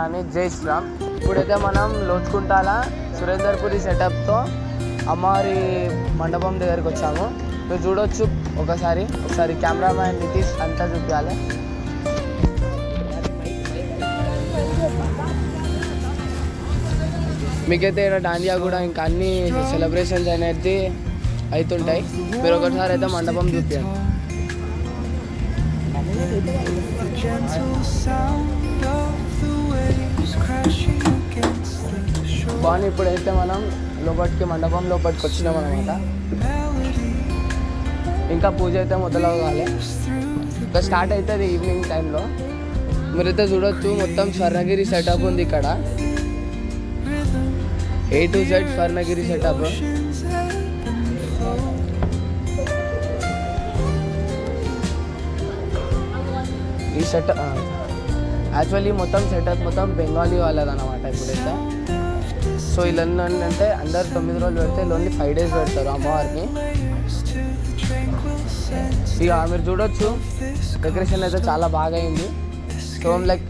కానీ జై శ్రీరామ్. ఇప్పుడైతే మనం లోచుకుంటాల సురేందర్పురి సెటప్తో అమ్మవారి మండపం దగ్గరికి వచ్చాము. మీరు చూడొచ్చు ఒకసారి కెమెరామ్యాన్ నితీష్ అంతా చూపించాలి. మీకైతే ఇక్కడ డాండియా కూడా ఇంకా అన్ని సెలబ్రేషన్స్ అనేది అవుతుంటాయి. మీరు ఒకసారి అయితే మండపం చూపించండి. బాగుంది. ఇప్పుడైతే మనం మండపం లోపలికి వచ్చినాం అనమాట. ఇంకా పూజ అయితే మొదలవ్వాలి. ఇంకా స్టార్ట్ అవుతుంది ఈవినింగ్ టైంలో. మీరైతే చూడొచ్చు మొత్తం స్వర్ణగిరి సెటప్ ఉంది ఇక్కడ. A to Z Swarnagiri setup. ఈ సెటప్ యాక్చువల్లీ మొత్తం సెటప్ మొత్తం బెంగాలీ వాళ్ళది అనమాట ఇప్పుడైతే. సో ఇలా అంటే అందరు 9 రోజులు పెడితే ఓన్లీ 5 days పెడతారు అమ్మవారికి. ఇక మీరు చూడొచ్చు డెకరేషన్ అయితే చాలా బాగా అయింది. సో లైక్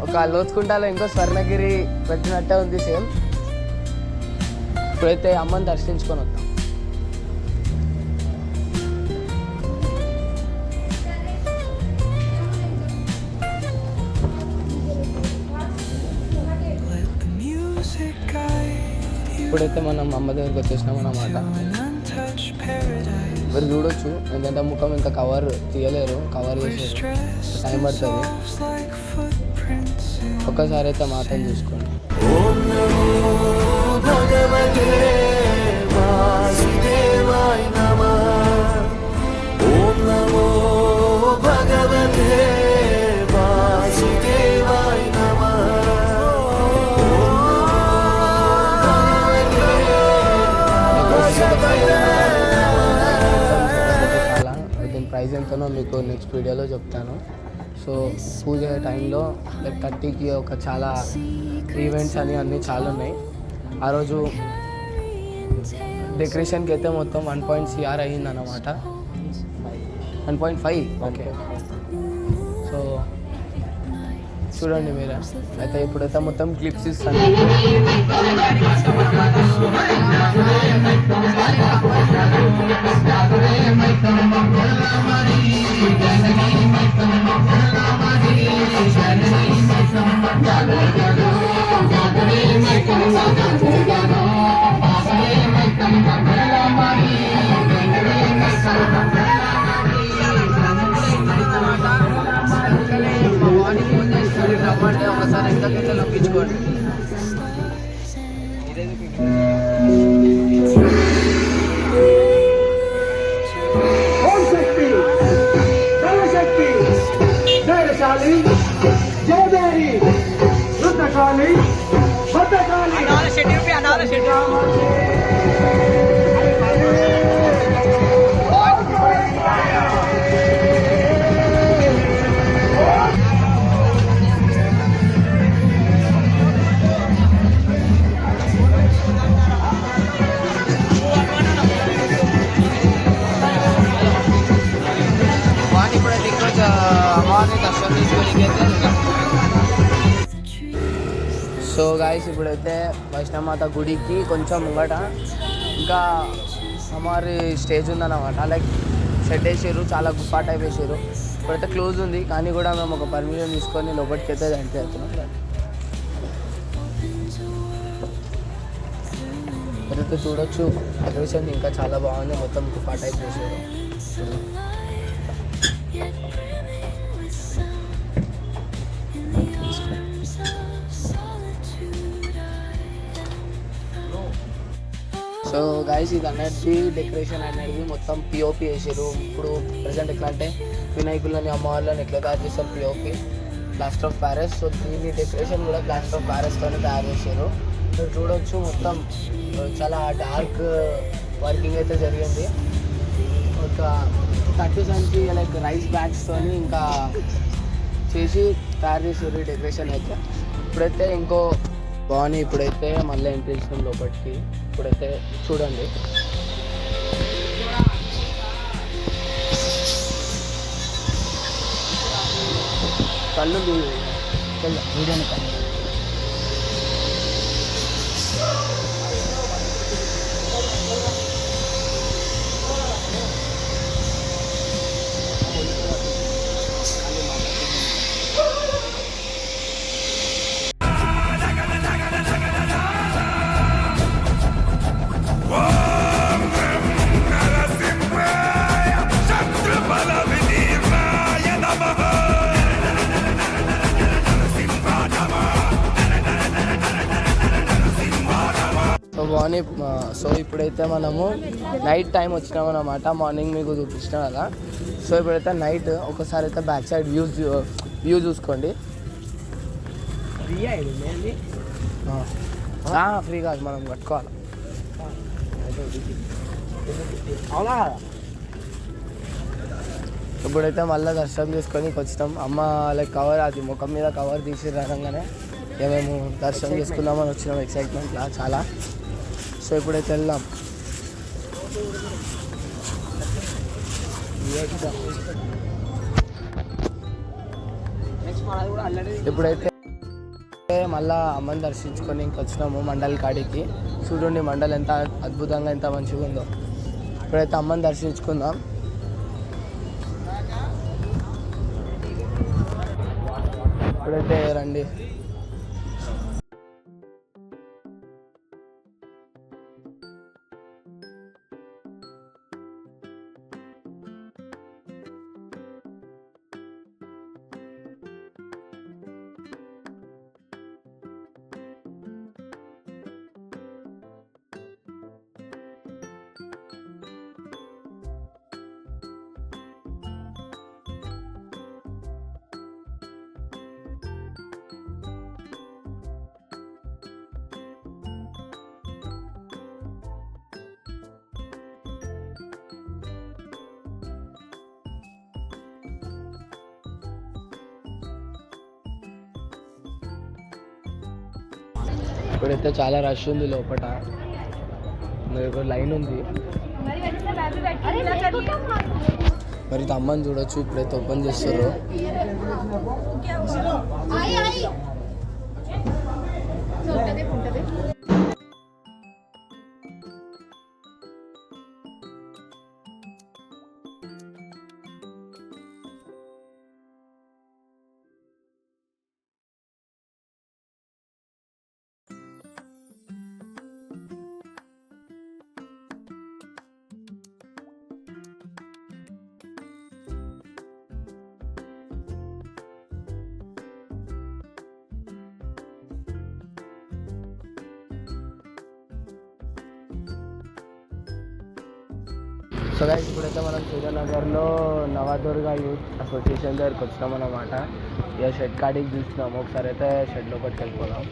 ఒక లోచుకుంటాలో ఇంకో స్వర్ణగిరి పెట్టినట్టే ఉంది సేమ్. ఇప్పుడైతే అమ్మని దర్శించుకొని వద్దాం. ఇప్పుడైతే మనం అమ్మ దగ్గరికి వచ్చేసినాం అన్నమాట. మీరు చూడొచ్చు ఎందుకంటే ముఖం ఇంకా కవర్ తీయలేరు, కవర్ చేసే టైం పడుతుంది. ఒక్కసారి అయితే మాత్రం చూసుకోండి. దీని ప్రైస్ ఎంతనో మీకు నెక్స్ట్ వీడియోలో చెప్తాను. సో పూజ టైంలో లైక్ 30కి ఒక చాలా ఈవెంట్స్ అని అన్నీ చాలా ఉన్నాయి. ఆ రోజు డెకరేషన్కి అయితే మొత్తం 1.6 CR అయ్యిందన్నమాట. 1.5 ఓకే. సో చూడండి మీరు అయితే ఇప్పుడైతే మొత్తం క్లిప్స్ ఇస్తాను. ఒకసారి ఇంకా లొప్పించుకోండి. ఓం శక్తి సర్వశక్తి ధైర్యశాలి జయదేవి రుద్రకాళి భద్రకాళి అనాల శెట్టి సో గాయస్ ఇప్పుడైతే వైష్ణవమాత గుడికి కొంచెం ముంగట ఇంకా అమ్మవారి స్టేజ్ ఉందన్నమాట. లైక్ షెడ్ వేసారు, చాలా గుప్పా టైప్ వేసారు. ఇప్పుడైతే క్లోజ్ ఉంది కానీ కూడా మేము ఒక పర్మిషన్ తీసుకొని లోపలికి అయితే ఎంట్రీ అవుతున్నాం. ఇప్పుడైతే చూడొచ్చు డెకరేషన్ ఇంకా చాలా బాగుంది, మొత్తం గుప్పా టైప్ వేసారు. సో గైస్ ఇది అనేది డెకరేషన్ అనేది మొత్తం పిఓపి వేసారు. ఇప్పుడు ప్రజెంట్ ఎట్లా అంటే వినాయకులని అమ్మవార్లని ఎట్లా తయారు చేస్తారు POP, plaster of Paris. So దీని డెకరేషన్ కూడా ప్లాస్టర్ ఆఫ్ ప్యారిస్తోనే తయారు చేశారు. మీరు చూడవచ్చు మొత్తం చాలా డార్క్ వర్కింగ్ అయితే జరిగింది. ఒక 30 సంచి లైక్ రైస్ బ్యాగ్స్తోని ఇంకా చేసి తయారు చేసారు ఈ డెకరేషన్ అయితే. ఇప్పుడైతే ఇంకో బాగుంది. ఇప్పుడైతే మళ్ళీ ఎంట్రీ ఇస్తాం లోపలికి. ఇప్పుడైతే చూడండి కళ్ళు వీడియోని మార్నింగ్. సో ఇప్పుడైతే మనము నైట్ టైం వచ్చినామన్నమాట. మార్నింగ్ మీకు చూపించిన కదా. సో ఇప్పుడైతే నైట్ ఒకసారి అయితే బ్యాక్ సైడ్ వ్యూ చూసుకోండి. ఫ్రీ కాదు, మనం కట్టుకోవాలి. అవునా? ఇప్పుడైతే మళ్ళీ దర్శనం చేసుకొని వచ్చినాం. అమ్మ లైక్ కవర్ అది ముఖం మీద కవర్ తీసి రాగానే మేము దర్శనం చేసుకుందామని వచ్చినాం ఎక్సైట్మెంట్లా చాలా. సో ఇప్పుడైతే వెళ్దాం. ఇప్పుడైతే మళ్ళీ అమ్మని దర్శించుకొని ఇంకొచ్చినాము మండల్ కాడికి. చూడండి మండల్ ఎంత అద్భుతంగా ఎంత మంచిగా ఉందో. ఇప్పుడైతే అమ్మని దర్శించుకుందాం. ఇప్పుడైతే రండి. ఇప్పుడైతే చాలా రష్ ఉంది లోపల, లైన్ ఉంది. మరి అమ్మని చూడొచ్చు. ఇప్పుడైతే ఓపెన్ చేస్తారు. సో గైస్ ఇప్పుడైతే మనం సూర్యనగర్లో నవదుర్గా యూత్ అసోసియేషన్ దగ్గరికి వచ్చినాం అన్నమాట. ఇక షెడ్ కాడికి చూస్తున్నాము. ఒకసారి అయితే షెడ్ లోపలికి వెళ్ళిపోదాం.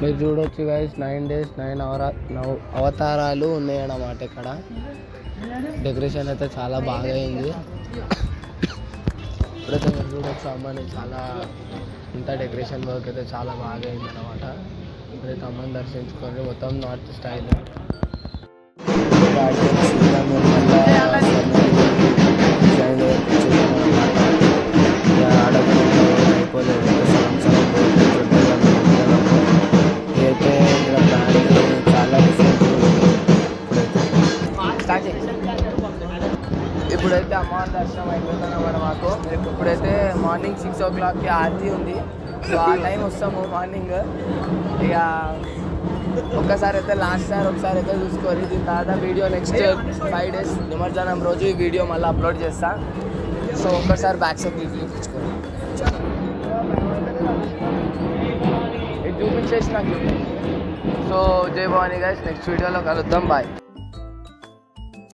మీరు చూడవచ్చు గైస్ 9 days 9 అవతారాలు ఉన్నాయన్నమాట. ఇక్కడ డెకరేషన్ అయితే చాలా బాగా అయింది. ఇప్పుడైతే మీరు చూడవచ్చు అమ్మని చాలా ఇంత డెకరేషన్ వర్క్ అయితే చాలా బాగా అయింది అనమాట. ఇప్పుడైతే అమ్మని దర్శించుకొని మొత్తం నార్త్ స్టైల్ అయిపోలేదు. ఇప్పుడైతే అమ్మవారి దర్శనం అయిపోతుందన్నమాట మాకు. ఇప్పుడైతే మార్నింగ్ 6 o'clockకి ఆరతి ఉంది. సో ఆ టైం వస్తాము మార్నింగ్. ఇక ఒక్కసారి అయితే లాస్ట్ సార్ ఒకసారి అయితే చూసుకోవాలి. దీని తర్వాత వీడియో నెక్స్ట్ 5 days నిమజ్జనం రోజు ఈ వీడియో మళ్ళీ అప్లోడ్ చేస్తా. సో ఒక్కసారి బ్యాక్ సైడ్ చూపించుకోండి. ఇది చూపించేసి నాకు. సో జై భవానీ గైస్, నెక్స్ట్ వీడియోలో కలుద్దాం. బాయ్.